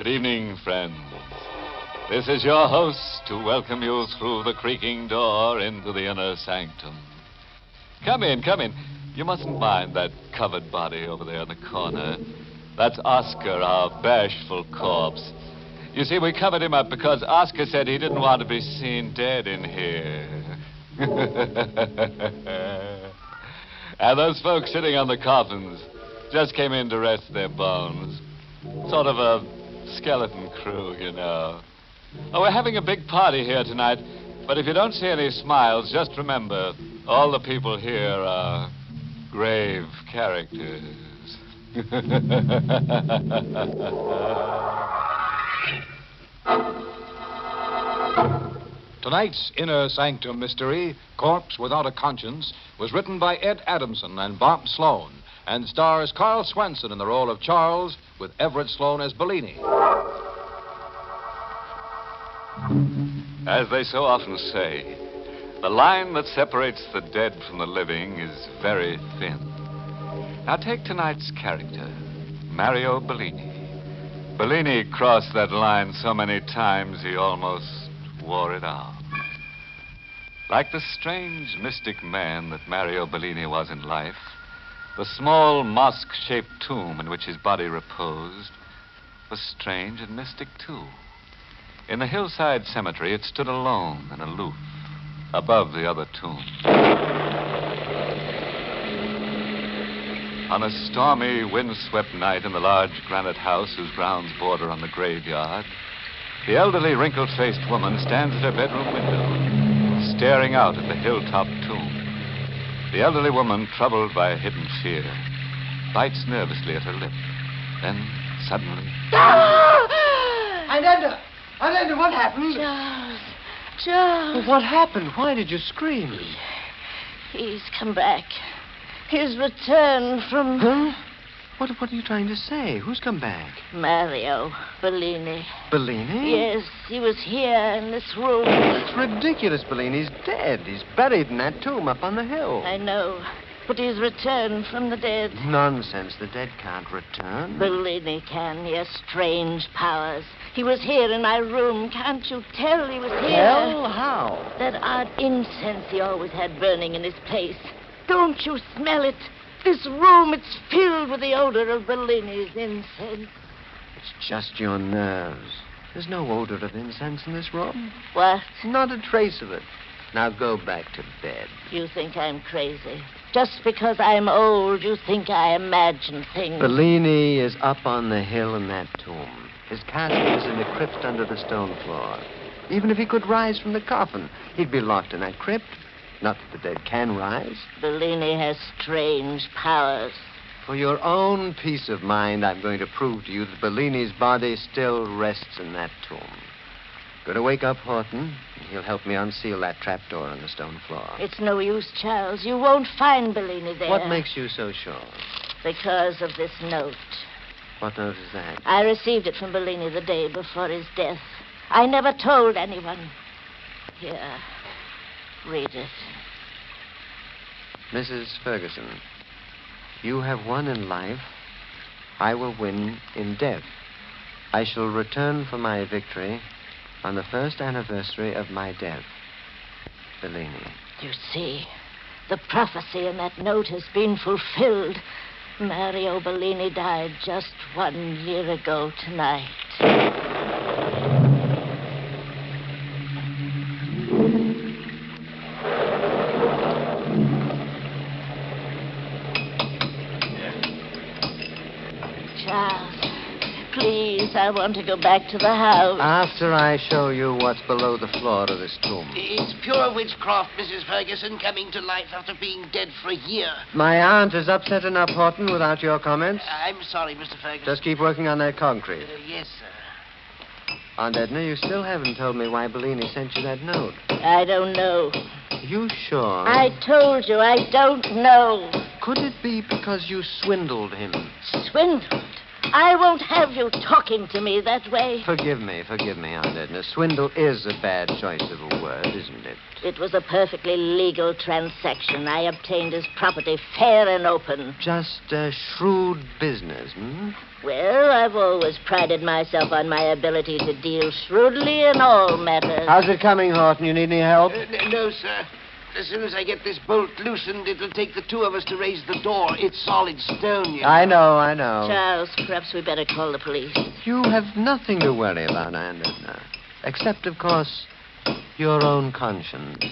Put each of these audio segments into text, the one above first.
Good evening, friends. This is your host to welcome you through the creaking door into the inner sanctum. Come in, come in. You mustn't mind that covered body over there in the corner. That's Oscar, our bashful corpse. You see, we covered him up because Oscar said he didn't want to be seen dead in here. And those folks sitting on the coffins just came in to rest their bones. Sort of a skeleton crew, you know. Oh, we're having a big party here tonight, but if you don't see any smiles, just remember, all the people here are grave characters. Tonight's Inner Sanctum mystery, Corpse Without a Conscience, was written by Ed Adamson and Bob Sloan and stars Carl Swenson in the role of Charles with Everett Sloan as Bellini. As they so often say, the line that separates the dead from the living is very thin. Now take tonight's character, Mario Bini. Bellini crossed that line so many times he almost wore it out. Like the strange, mystic man that Mario Bellini was in life, the small mosque-shaped tomb in which his body reposed was strange and mystic, too. In the hillside cemetery, it stood alone and aloof, above the other tombs. On a stormy, windswept night in the large granite house whose grounds border on the graveyard, the elderly, wrinkled-faced woman stands at her bedroom window, staring out at the hilltop tomb. The elderly woman, troubled by a hidden fear, bites nervously at her lip. Then, suddenly... Ananda, what happened? Charles. What happened? Why did you scream? He's come back. He's returned from... Huh? What are you trying to say? Who's come back? Mario Bellini. Bellini? Yes, he was here in this room. It's ridiculous, Bellini's dead. He's buried in that tomb up on the hill. I know, but he's returned from the dead. Nonsense. The dead can't return. Bellini can. He has strange powers. He was here in my room. Can't you tell he was here? Well, how? That odd incense he always had burning in his place. Don't you smell it? This room, it's filled with the odor of Bellini's incense. It's just your nerves. There's no odor of incense in this room. What? Not a trace of it. Now go back to bed. You think I'm crazy. Just because I'm old, you think I imagine things. Bellini is up on the hill in that tomb. His casket is in the crypt under the stone floor. Even if he could rise from the coffin, he'd be locked in that crypt. Not that the dead can rise. Bellini has strange powers. For your own peace of mind, I'm going to prove to you that Bellini's body still rests in that tomb. Going to wake up Horton, and he'll help me unseal that trapdoor on the stone floor. It's no use, Charles. You won't find Bellini there. What makes you so sure? Because of this note. What note is that? I received it from Bellini the day before his death. I never told anyone. Here, read it. Mrs. Ferguson, you have won in life. I will win in death. I shall return for my victory on the first anniversary of my death. Bellini. You see, the prophecy in that note has been fulfilled. Mario Bellini died just 1 year ago tonight. Charles, please, I want to go back to the house. After I show you what's below the floor of this tomb. It's pure witchcraft, Mrs. Ferguson, coming to life after being dead for a year. My aunt is upset enough, Horton, without your comments. I'm sorry, Mr. Ferguson. Just keep working on that concrete. Yes, sir. Aunt Edna, you still haven't told me why Bellini sent you that note. I don't know. You sure? I told you I don't know. Could it be because you swindled him? Swindled? I won't have you talking to me that way. Forgive me, Aunt Edna. Swindle is a bad choice of a word, isn't it? It was a perfectly legal transaction. I obtained his property fair and open. Just a shrewd business, hmm? Well, I've always prided myself on my ability to deal shrewdly in all matters. How's it coming, Horton? You need any help? No, sir. As soon as I get this bolt loosened, it'll take the two of us to raise the door. It's solid stone, you know. I know. Charles, perhaps we better call the police. You have nothing to worry about, Aunt Edna. Except, of course, your own conscience.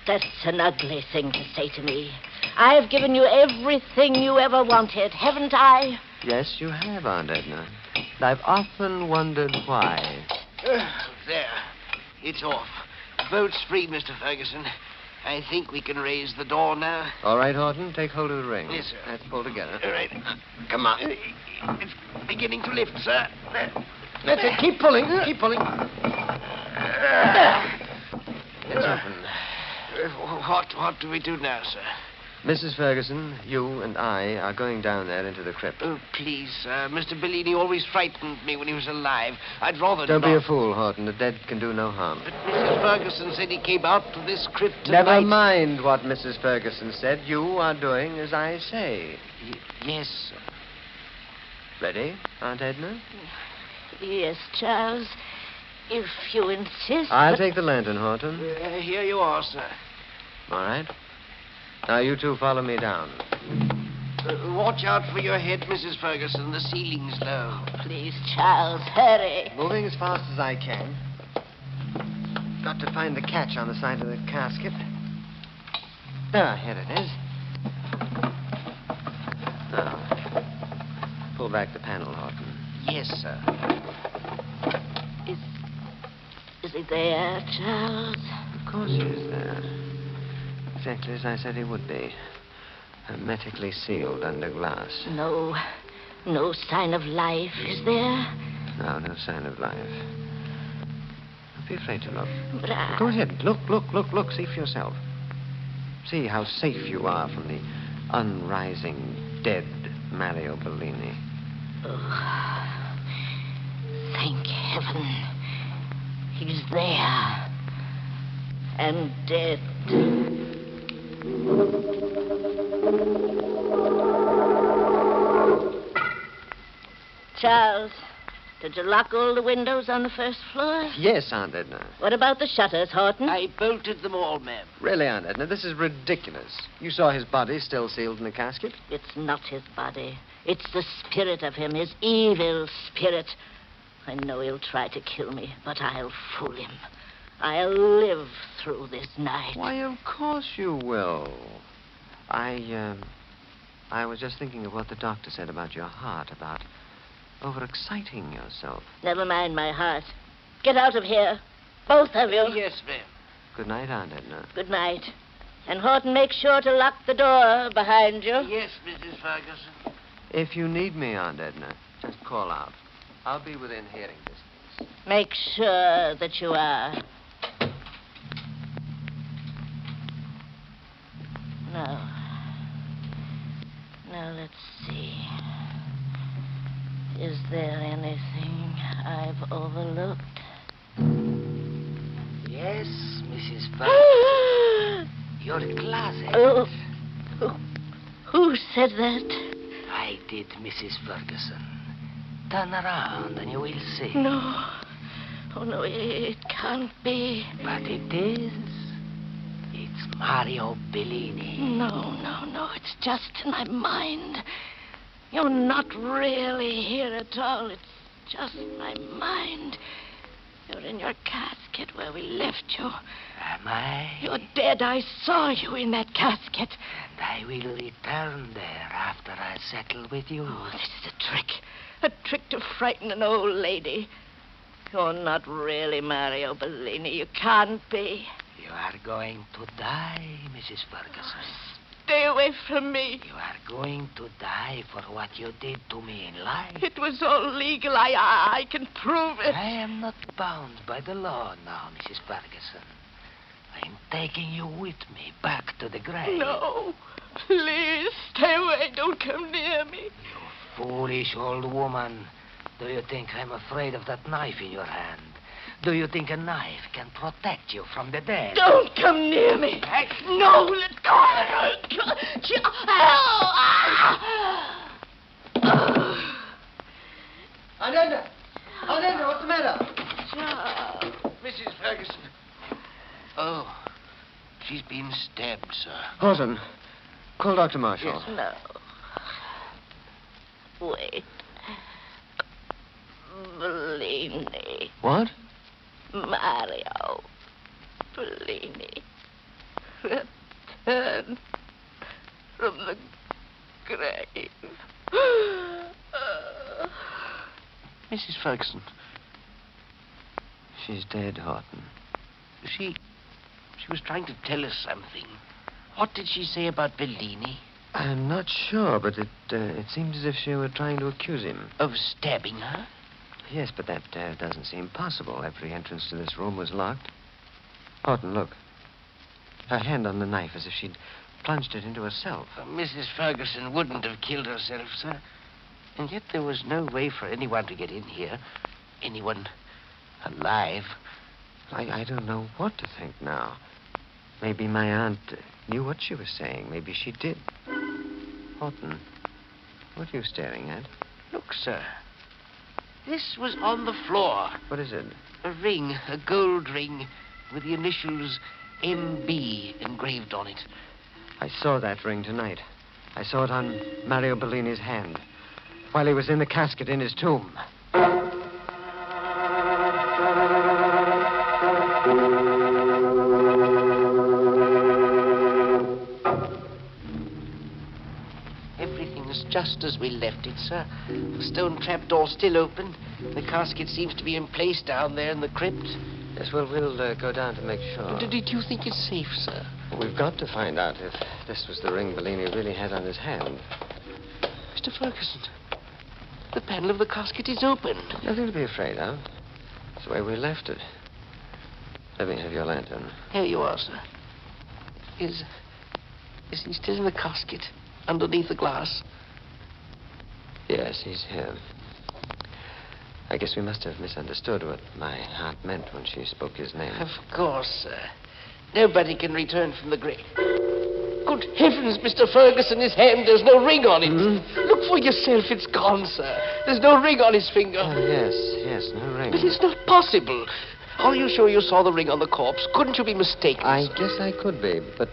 That's an ugly thing to say to me. I've given you everything you ever wanted, haven't I? Yes, you have, Aunt Edna. And I've often wondered why. There. It's off. Bolt's free, Mr. Ferguson. I think we can raise the door now. All right, Horton, take hold of the ring. Yes, sir. Let's pull together. All right. Come on. It's beginning to lift, sir. There. That's it. Keep pulling. Keep pulling. It's open. What do we do now, sir? Mrs. Ferguson, you and I are going down there into the crypt. Oh, please, sir. Mr. Bellini always frightened me when he was alive. I'd rather Don't be not. a fool, Horton. The dead can do no harm. But Mrs. Ferguson said he came out to this crypt tonight. Never mind what Mrs. Ferguson said. You are doing as I say. Yes, sir. Ready, Aunt Edna? Yes, Charles. If you insist. I'll take the lantern, Horton. Here you are, sir. All right. Now, you two follow me down. Watch out for your head, Mrs. Ferguson. The ceiling's low. Please, Charles, hurry. Moving as fast as I can. Got to find the catch on the side of the casket. Ah, here it is. Now, pull back the panel, Horton. Yes, sir. Is he there, Charles? Of course he is there. Exactly as I said he would be. Hermetically sealed under glass. No sign of life, is there? No sign of life. Don't be afraid to look. But I... Go ahead. Look. See for yourself. See how safe you are from the unrising, dead Mario Bini. Oh, thank heaven. He's there. And dead. Charles, did you lock all the windows on the first floor? Yes, Aunt Edna. What about the shutters, Horton? I bolted them all, ma'am. Really, Aunt Edna, this is ridiculous. You saw his body still sealed in the casket? It's not his body. It's the spirit of him, his evil spirit. I know he'll try to kill me, but I'll fool him. I'll live through this night. Why, of course you will. I was just thinking of what the doctor said about your heart, about overexciting yourself. Never mind my heart. Get out of here. Both of you. Yes, ma'am. Good night, Aunt Edna. Good night. And Horton, make sure to lock the door behind you. Yes, Mrs. Ferguson. If you need me, Aunt Edna, just call out. I'll be within hearing distance. Make sure that you are. Now, let's see. Is there anything I've overlooked? Yes, Mrs. Ferguson. Your closet. Oh, who said that? I did, Mrs. Ferguson. Turn around and you will see. No. Oh, no, it can't be. But it is. It's Mario Bini. No. It's just in my mind. You're not really here at all. It's just my mind. You're in your casket where we left you. Am I? You're dead. I saw you in that casket. And I will return there after I settle with you. Oh, this is a trick. A trick to frighten an old lady. You're not really Mario Bini. You can't be. You are going to die, Mrs. Ferguson. Stay away from me. You are going to die for what you did to me in life. It was all legal. I can prove it. I am not bound by the law now, Mrs. Ferguson. I am taking you with me back to the grave. No. Please, stay away. Don't come near me. You Foolish old woman. Do you think I'm afraid of that knife in your hand? Do you think a knife can protect you from the dead? Don't come near me. No, let go. Ananda, what's the matter? Charles. Mrs. Ferguson. Oh, she's been stabbed, sir. Horton, call Dr. Marshall. No. Wait. Bellini. What? Mario Bellini. Return from the grave. Mrs. Ferguson. She's dead, Horton. She was trying to tell us something. What did she say about Bellini? I'm not sure, but it seemed as if she were trying to accuse him. Of stabbing her? Yes, but that doesn't seem possible. Every entrance to this room was locked. Horton, look. Her hand on the knife as if she'd plunged it into herself. Mrs. Ferguson wouldn't have killed herself, sir. And yet there was no way for anyone to get in here. Anyone alive. I don't know what to think now. Maybe my aunt knew what she was saying. Maybe she did. Horton, what are you staring at? Look, sir. This was on the floor. What is it? A ring, a gold ring, with the initials MB engraved on it. I saw that ring tonight. I saw it on Mario Bellini's hand while he was in the casket in his tomb. Everything's just as we left it, sir. The stone trapdoor still open. The casket seems to be in place down there in the crypt. Yes, well, we'll go down to make sure. Did you think it's safe, sir? We've got to find out if this was the ring Bellini really had on his hand. Mr. Ferguson, the panel of the casket is open. Nothing to be afraid of. It's the way we left it. Let me have your lantern. Here you are, sir. Is he still in the casket, underneath the glass? Yes, he's here. I guess we must have misunderstood what my aunt meant when she spoke his name. Of course, sir. Nobody can return from the grave. Good heavens, Mr. Ferguson, his hand, there's no ring on it. Look for yourself, it's gone, sir. There's no ring on his finger. Oh, yes, no ring. But it's not possible. Are you sure you saw the ring on the corpse? Couldn't you be mistaken? I guess I could be, but,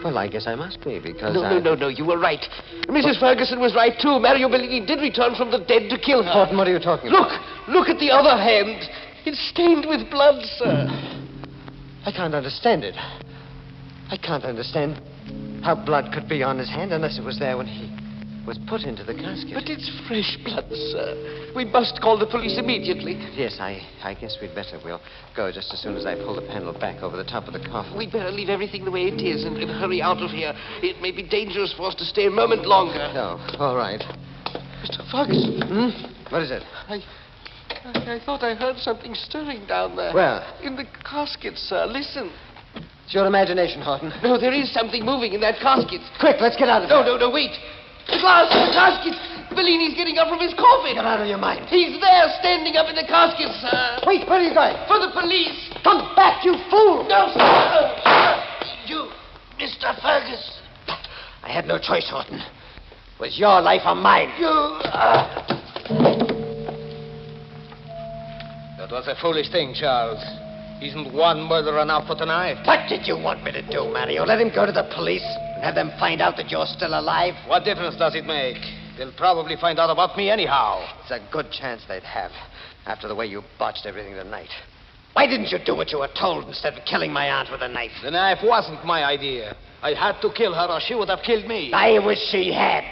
well, I guess I must be, because No, you were right. Mrs. Ferguson was right, too. Mario Bini did return from the dead to kill her. Horton, what are you talking about? Look at the other hand. It's stained with blood, sir. I can't understand it. I can't understand how blood could be on his hand unless it was there when he was put into the casket. But it's fresh blood, sir. We must call the police immediately. Yes, I guess we'd better. We'll go just as soon as I pull the panel back over the top of the coffin. We'd better leave everything the way it is and hurry out of here. It may be dangerous for us to stay a moment longer. No, all right. Mr. Ferguson. What is it? I thought I heard something stirring down there. Where? In the casket, sir. Listen. It's your imagination, Horton. No, there is something moving in that casket. Quick, let's get out of here. No, wait. The glass in the casket. Bellini's getting up from his coffin. Get out of your mind. He's there, standing up in the casket, sir. Wait, where are you going? For the police. Come back, you fool! No, sir. You, Mr. Fergus. I had no choice, Horton. It was your life or mine. That was a foolish thing, Charles. Isn't one murder enough for tonight? What did you want me to do, Mario? Let him go to the police and have them find out that you're still alive? What difference does it make? They'll probably find out about me anyhow. It's a good chance they'd have, after the way you botched everything tonight. Why didn't you do what you were told instead of killing my aunt with a knife? The knife wasn't my idea. I had to kill her or she would have killed me. I wish she had.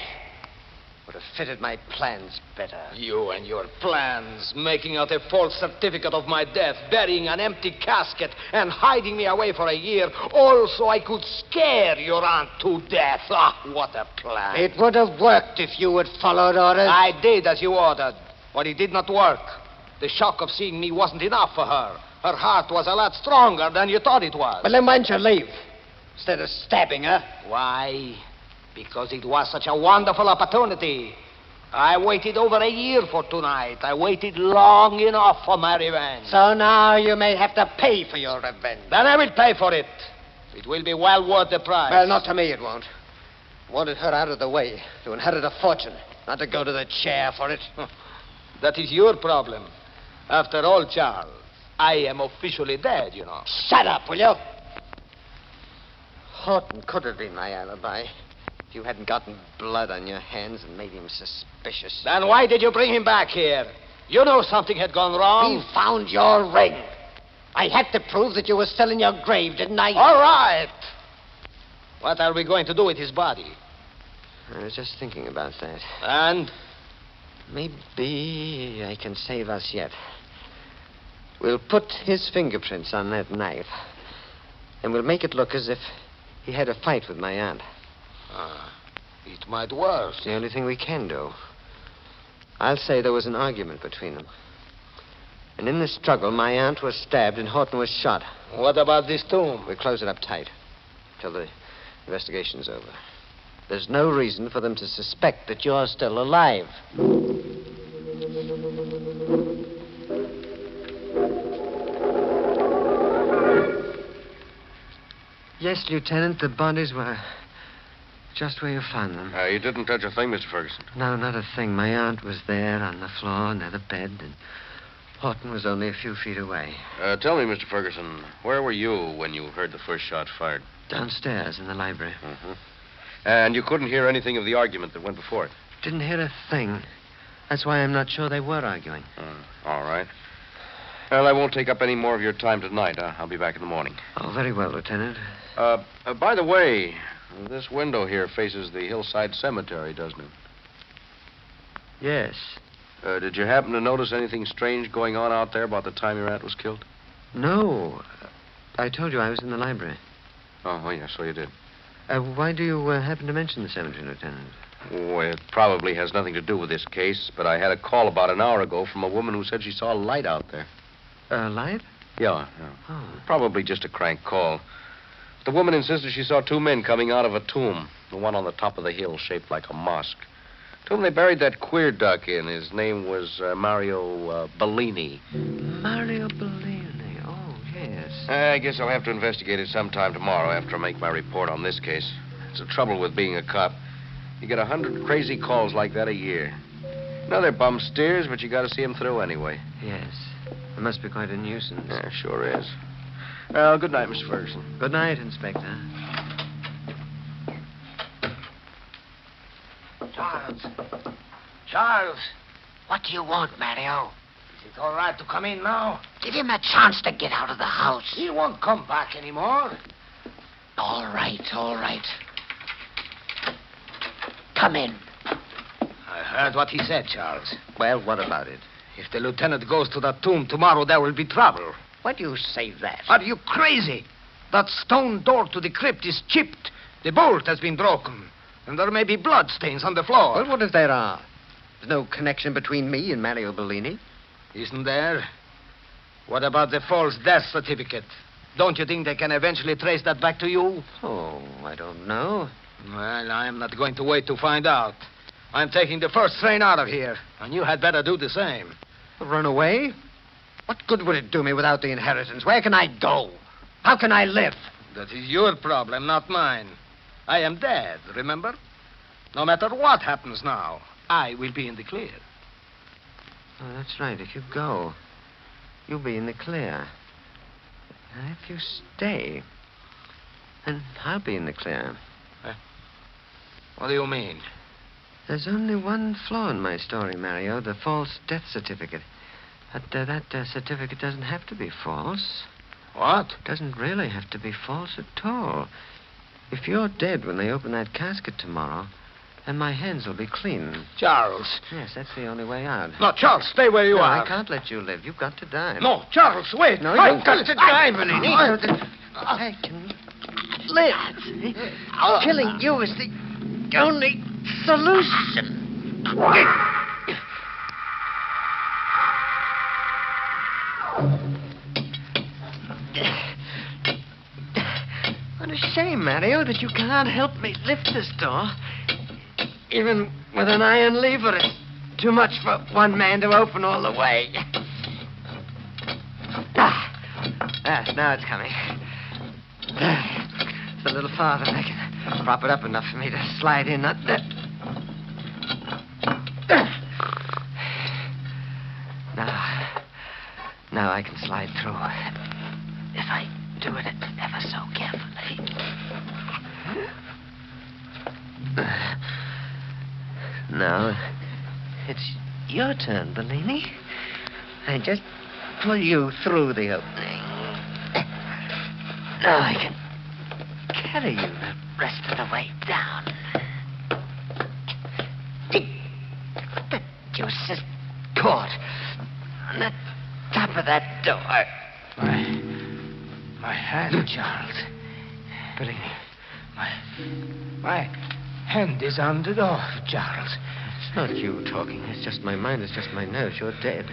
Would have fitted my plans better. You and your plans, making out a false certificate of my death, burying an empty casket, and hiding me away for a year, all so I could scare your aunt to death. Ah, what a plan. It would have worked if you had followed orders. I did as you ordered, but it did not work. The shock of seeing me wasn't enough for her. Her heart was a lot stronger than you thought it was. Well, then why didn't you leave? Instead of stabbing her? Why? Because it was such a wonderful opportunity. I waited over a year for tonight. I waited long enough for my revenge. So now you may have to pay for your revenge. Then I will pay for it. It will be well worth the price. Well, not to me it won't. I wanted her out of the way to inherit a fortune, not to go to the chair for it. That is your problem. After all, Charles, I am officially dead, you know. Shut up, will you? Horton could have been my alibi. If you hadn't gotten blood on your hands and made him suspicious. Then why did you bring him back here? You know something had gone wrong. We found your ring. I had to prove that you were still in your grave, didn't I? All right. What are we going to do with his body? I was just thinking about that. And? Maybe I can save us yet. We'll put his fingerprints on that knife, and we'll make it look as if he had a fight with my aunt. It might work. It's the only thing we can do. I'll say there was an argument between them. And in the struggle, my aunt was stabbed and Horton was shot. What about this tomb? We'll close it up tight till the investigation's over. There's no reason for them to suspect that you're still alive. Yes, Lieutenant, the bodies were just where you found them. You didn't touch a thing, Mr. Ferguson. No, not a thing. My aunt was there on the floor near the bed, and Horton was only a few feet away. Tell me, Mr. Ferguson, where were you when you heard the first shot fired? Downstairs in the library. Mm-hmm. And you couldn't hear anything of the argument that went before it? Didn't hear a thing. That's why I'm not sure they were arguing. All right. Well, I won't take up any more of your time tonight. I'll be back in the morning. Oh, very well, Lieutenant. By the way, this window here faces the hillside cemetery, doesn't it? Yes. Did you happen to notice anything strange going on out there about the time your aunt was killed? No. I told you I was in the library. Oh, yeah, so you did. Why do you happen to mention the cemetery, Lieutenant? Oh, it probably has nothing to do with this case, but I had a call about an hour ago from a woman who said she saw a light out there. A light? Yeah. Oh. Probably just a crank call. The woman insisted she saw two men coming out of a tomb, the one on the top of the hill shaped like a mosque. Tomb they buried that queer duck in. His name was Mario Bini. Mario Bini. Oh, yes. I guess I'll have to investigate it sometime tomorrow after I make my report on this case. It's the trouble with being a cop. You get 100 crazy calls like that a year. No, they're bum steers, but you got to see them through anyway. Yes. It must be quite a nuisance. Yeah, sure is. Well, good night, Mr. Ferguson. Good night, Inspector. Charles, what do you want, Mario? Is it all right to come in now? Give him a chance to get out of the house. He won't come back anymore. All right, all right. Come in. I heard what he said, Charles. Well, what about it? If the lieutenant goes to that tomb tomorrow, there will be trouble. Why do you say that? Are you crazy? That stone door to the crypt is chipped. The bolt has been broken. And there may be blood stains on the floor. Well, what if there are? There's no connection between me and Mario Bini. Isn't there? What about the false death certificate? Don't you think they can eventually trace that back to you? Oh, I don't know. Well, I'm not going to wait to find out. I'm taking the first train out of here, and you had better do the same. Run away? What good would it do me without the inheritance? Where can I go? How can I live? That is your problem, not mine. I am dead, remember? No matter what happens now, I will be in the clear. Oh, that's right. If you go, you'll be in the clear. And if you stay, then I'll be in the clear. What do you mean? There's only one flaw in my story, Mario, the false death certificate. That certificate doesn't have to be false. What? It doesn't really have to be false at all. If you're dead when they open that casket tomorrow, then my hands will be clean. Charles. Yes, that's the only way out. No, Charles, stay where you No, are. I can't let you live. You've got to die. No, Charles, wait. No, I've you've got to die, Bellini. I can live. Killing you is the only solution. What a shame, Mario, that you can't help me lift this door, even with an iron lever. too much for one man to open all the way. Now it's coming. It's a little farther. I can prop it up enough for me to slide in. Not that. Now I can slide through. If I do it ever so carefully. Now, it's your turn, Bellini. I just pull you through the opening. Now I can carry you the rest of the way down. The juice is caught on the top of that door. My hand, Charles. Bellini. My hand is on the door, Charles. It's not you talking. It's just my mind. It's just my nerves. You're dead.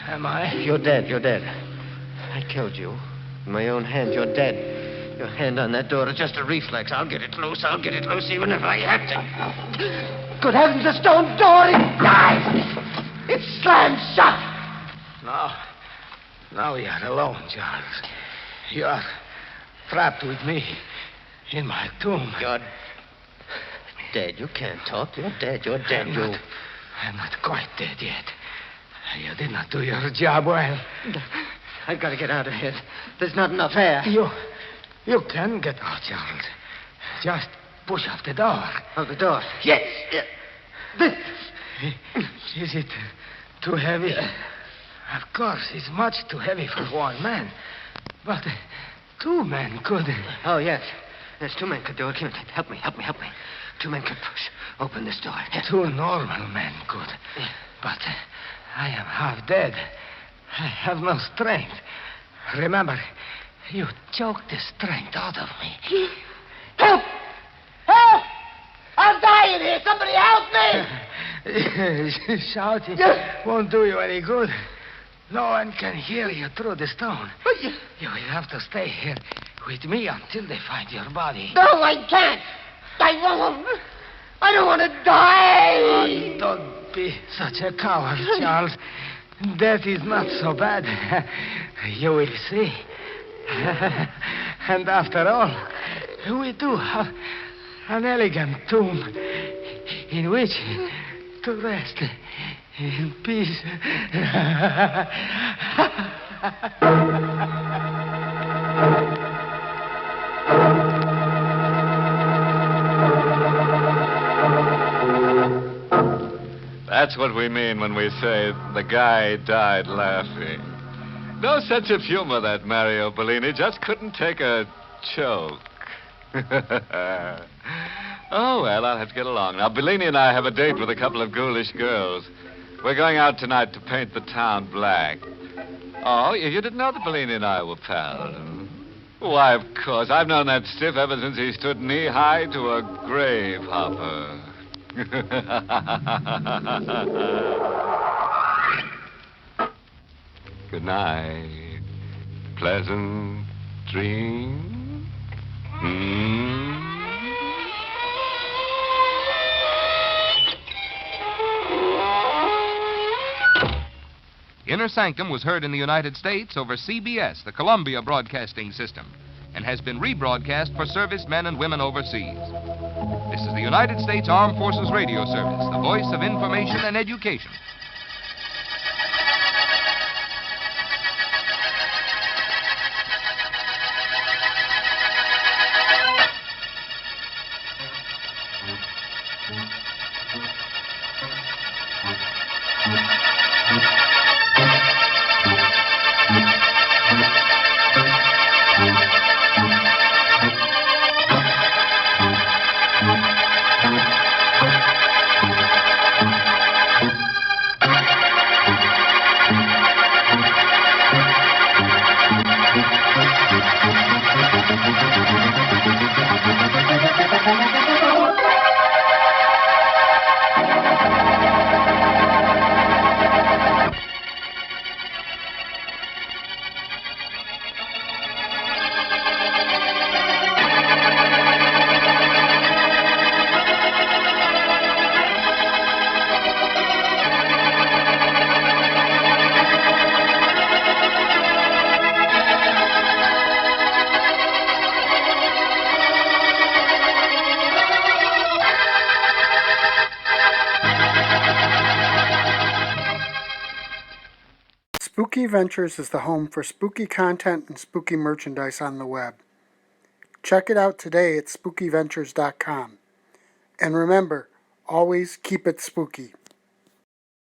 Am I? You're dead. You're dead. I killed you. With my own hand. You're dead. Your hand on that door is just a reflex. I'll get it loose. I'll get it loose even if I have to. Good heavens, the stone door! It dies! It slams shut! Now we are alone, Charles. You are trapped with me in my tomb. You're dead. You can't talk. You're dead. You're dead. I'm not quite dead yet. You did not do your job well. I've got to get out of here. There's not enough air. You can get out, Charles. Just push up the door. Oh, the door? Yes. Is it too heavy? Of course, it's much too heavy for one man. But two men could. Oh, yes. Yes, two men could do it. Help me. Two men could push open this door. Two normal men could. But I am half dead. I have no strength. Remember, you choked the strength out of me. Help! Help! I'm dying here. Somebody help me! Shouting won't do you any good. No one can hear you through the stone. You will have to stay here with me until they find your body. No, I can't. I won't. I don't want to die. Oh, don't be such a coward, Charles. Death is not so bad. You will see. And after all, we do have an elegant tomb in which to rest in peace. That's what we mean when we say the guy died laughing. No sense of humor, that Mario Bini. Just couldn't take a choke. Oh, well, I'll have to get along. Now, Bellini and I have a date with a couple of ghoulish girls. We're going out tonight to paint the town black. Oh, you didn't know that Bellini and I were pals? Why, of course. I've known that stiff ever since he stood knee-high to a grave hopper. Good night. Pleasant dreams. Inner Sanctum was heard in the United States over CBS, the Columbia Broadcasting System, and has been rebroadcast for servicemen and women overseas. This is the United States Armed Forces Radio Service, the voice of information and education. Spooky Ventures is the home for spooky content and spooky merchandise on the web. Check it out today at spookyventures.com. And remember, always keep it spooky.